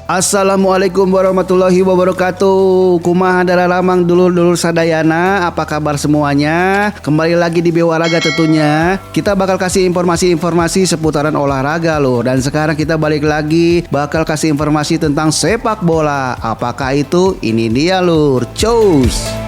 Assalamualaikum warahmatullahi wabarakatuh. Kumaha dararamang dulur-dulur sadayana, apa kabar semuanya? Kembali lagi di Bewaraga tentunya. Kita bakal kasih informasi-informasi seputaran olahraga loh. Dan sekarang kita balik lagi bakal kasih informasi tentang sepak bola. Apakah itu? Ini dia lur. Cus.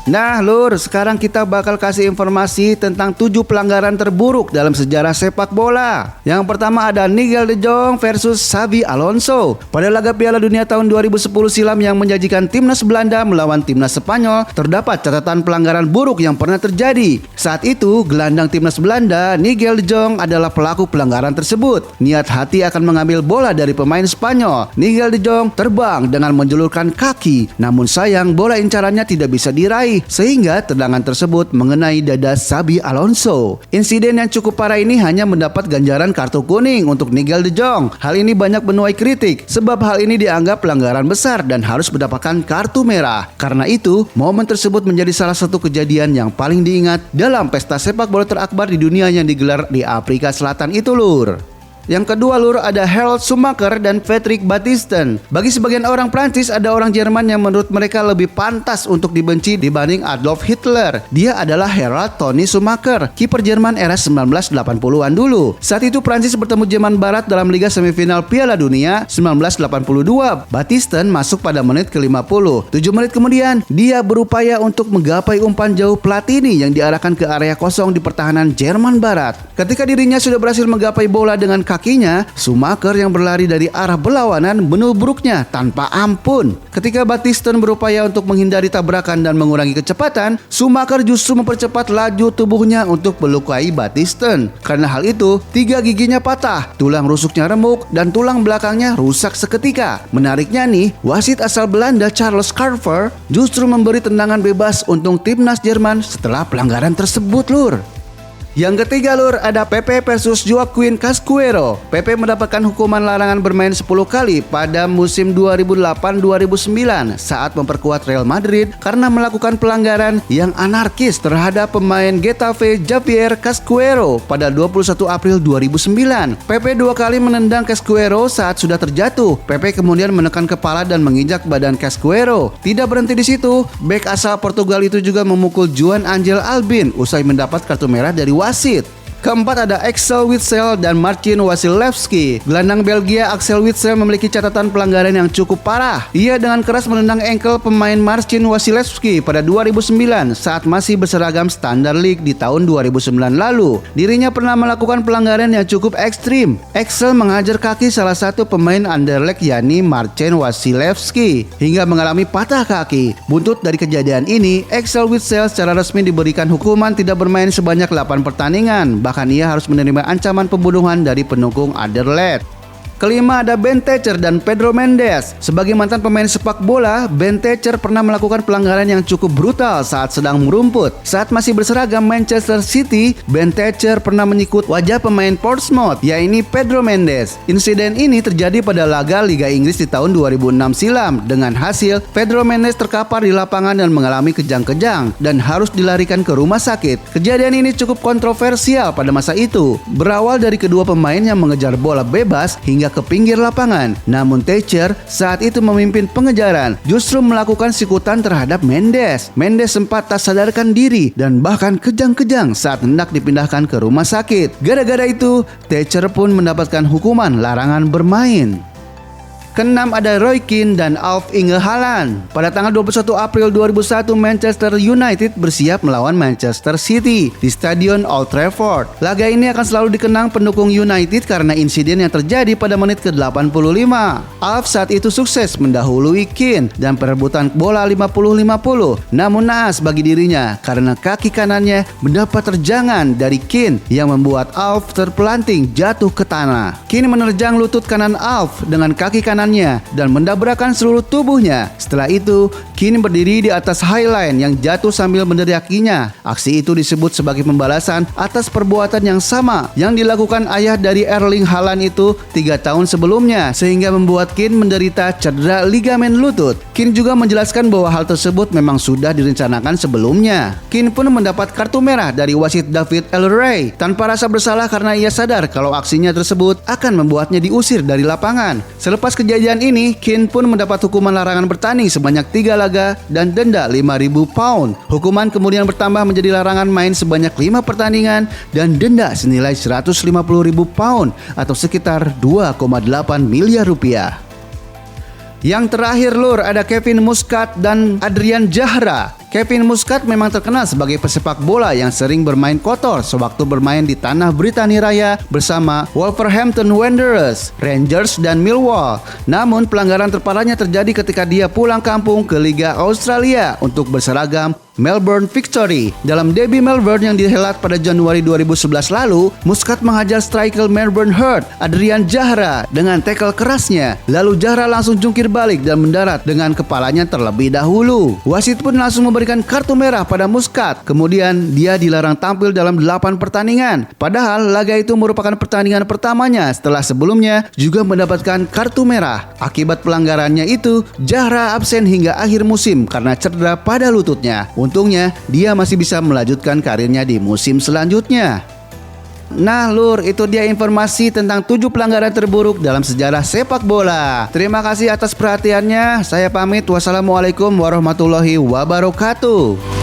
Nah lur, sekarang kita bakal kasih informasi tentang 7 pelanggaran terburuk dalam sejarah sepak bola. Yang pertama ada Nigel de Jong versus Xabi Alonso. Pada laga Piala Dunia tahun 2010 silam yang menjanjikan timnas Belanda melawan timnas Spanyol, terdapat catatan pelanggaran buruk yang pernah terjadi. Saat itu, gelandang timnas Belanda, Nigel de Jong adalah pelaku pelanggaran tersebut. Niat hati akan mengambil bola dari pemain Spanyol. Nigel de Jong terbang dengan menjulurkan kaki, namun sayang bola incarannya tidak bisa diraih, sehingga tendangan tersebut mengenai dada Xabi Alonso. Insiden yang cukup parah ini hanya mendapat ganjaran kartu kuning untuk Nigel de Jong. Hal ini banyak menuai kritik sebab hal ini dianggap pelanggaran besar dan harus mendapatkan kartu merah. Karena itu, momen tersebut menjadi salah satu kejadian yang paling diingat dalam pesta sepak bola terakbar di dunia yang digelar di Afrika Selatan itu lur. Yang kedua lur, ada Harold Schumacher dan Patrick Battiston. Bagi sebagian orang Prancis, ada orang Jerman yang menurut mereka lebih pantas untuk dibenci dibanding Adolf Hitler. Dia adalah Harald Toni Schumacher, kiper Jerman era 1980-an dulu. Saat itu Prancis bertemu Jerman Barat dalam Liga Semifinal Piala Dunia 1982. Battiston masuk pada menit ke-50. 7 menit kemudian, dia berupaya untuk menggapai umpan jauh Platini yang diarahkan ke area kosong di pertahanan Jerman Barat. Ketika dirinya sudah berhasil menggapai bola dengan kakinya, Schumacher yang berlari dari arah berlawanan menubruknya tanpa ampun. Ketika Battiston berupaya untuk menghindari tabrakan dan mengurangi kecepatan, Schumacher justru mempercepat laju tubuhnya untuk melukai Battiston. Karena hal itu, 3 giginya patah, tulang rusuknya remuk, dan tulang belakangnya rusak seketika. Menariknya nih, wasit asal Belanda Charles Carver justru memberi tendangan bebas untuk timnas Jerman setelah pelanggaran tersebut lur. Yang ketiga lur, ada Pepe versus Joaquin Casquero. Pepe mendapatkan hukuman larangan bermain 10 kali pada musim 2008-2009 saat memperkuat Real Madrid karena melakukan pelanggaran yang anarkis terhadap pemain Getafe Javier Casquero pada 21 April 2009. Pepe 2 kali menendang Casquero saat sudah terjatuh. Pepe kemudian menekan kepala dan menginjak badan Casquero. Tidak berhenti di situ, bek asal Portugal itu juga memukul Juan Angel Albin usai mendapat kartu merah dari wasit. Keempat ada Axel Witsel dan Marcin Wasilewski. Gelandang Belgia Axel Witsel memiliki catatan pelanggaran yang cukup parah. Ia dengan keras menendang engkel pemain Marcin Wasilewski pada 2009 saat masih berseragam Standard League di tahun 2009 lalu. Dirinya pernah melakukan pelanggaran yang cukup ekstrim. Axel menghajar kaki salah satu pemain Anderlecht yakni Marcin Wasilewski hingga mengalami patah kaki. Buntut dari kejadian ini, Axel Witsel secara resmi diberikan hukuman tidak bermain sebanyak 8 pertandingan. Bahkan ia harus menerima ancaman pembunuhan dari pendukung Anderlecht. Kelima ada Ben Thatcher dan Pedro Mendes. Sebagai mantan pemain sepak bola, Ben Thatcher pernah melakukan pelanggaran yang cukup brutal saat sedang merumput. Saat masih berseragam Manchester City, Ben Thatcher pernah menyikut wajah pemain Portsmouth, yaitu Pedro Mendes. Insiden ini terjadi pada laga Liga Inggris di tahun 2006 silam. Dengan hasil, Pedro Mendes terkapar di lapangan dan mengalami kejang-kejang dan harus dilarikan ke rumah sakit. Kejadian ini cukup kontroversial pada masa itu. Berawal dari kedua pemain yang mengejar bola bebas hingga ke pinggir lapangan. Namun Thatcher saat itu memimpin pengejaran, justru melakukan sikutan terhadap Mendes. Mendes sempat tak sadarkan diri dan bahkan kejang-kejang saat hendak dipindahkan ke rumah sakit. Gara-gara itu, Thatcher pun mendapatkan hukuman larangan bermain. Keenam ada Roy Keane dan Alf-Inge Haaland. Pada tanggal 21 April 2001, Manchester United bersiap melawan Manchester City di Stadion Old Trafford. Laga ini akan selalu dikenang pendukung United karena insiden yang terjadi pada menit ke-85. Alf saat itu sukses mendahului Keane dan perebutan bola 50-50. Namun naas bagi dirinya karena kaki kanannya mendapat terjangan dari Keane yang membuat Alf terpelanting jatuh ke tanah. Keane menerjang lutut kanan Alf dengan kaki kanan dan mendabrakkan seluruh tubuhnya. Setelah itu, Keane berdiri di atas highline yang jatuh sambil meneriakinya. Aksi itu disebut sebagai pembalasan atas perbuatan yang sama yang dilakukan ayah dari Erling Haaland itu 3 tahun sebelumnya, sehingga membuat Keane menderita cedera ligamen lutut. Keane juga menjelaskan bahwa hal tersebut memang sudah direncanakan sebelumnya. Keane pun mendapat kartu merah dari wasit David Elleray tanpa rasa bersalah karena ia sadar kalau aksinya tersebut akan membuatnya diusir dari lapangan. Selepas kejadian ini, Keane pun mendapat hukuman larangan bertanding sebanyak 3 laga dan denda 5.000 pound. Hukuman kemudian bertambah menjadi larangan main sebanyak 5 pertandingan dan denda senilai 150.000 pound atau sekitar 2,8 miliar rupiah. Yang terakhir lur, ada Kevin Muscat dan Adrian Zahra. Kevin Muscat memang terkenal sebagai pesepak bola yang sering bermain kotor sewaktu bermain di tanah Britania Raya bersama Wolverhampton Wanderers, Rangers, dan Millwall. Namun pelanggaran terparahnya terjadi ketika dia pulang kampung ke Liga Australia untuk berseragam Melbourne Victory. Dalam derby Melbourne yang dihelat pada Januari 2011 lalu, Muscat menghajar striker Melbourne Heart, Adrian Zahra, dengan tackle kerasnya. Lalu Zahra langsung jungkir balik dan mendarat dengan kepalanya terlebih dahulu. Wasit pun langsung memberikan kartu merah pada Muscat. Kemudian dia dilarang tampil dalam 8 pertandingan. Padahal laga itu merupakan pertandingan pertamanya setelah sebelumnya juga mendapatkan kartu merah. Akibat pelanggarannya itu, Zahra absen hingga akhir musim karena cedera pada lututnya. Untungnya, dia masih bisa melanjutkan karirnya di musim selanjutnya. Nah lur, itu dia informasi tentang 7 pelanggaran terburuk dalam sejarah sepak bola. Terima kasih atas perhatiannya. Saya pamit. Wassalamualaikum warahmatullahi wabarakatuh.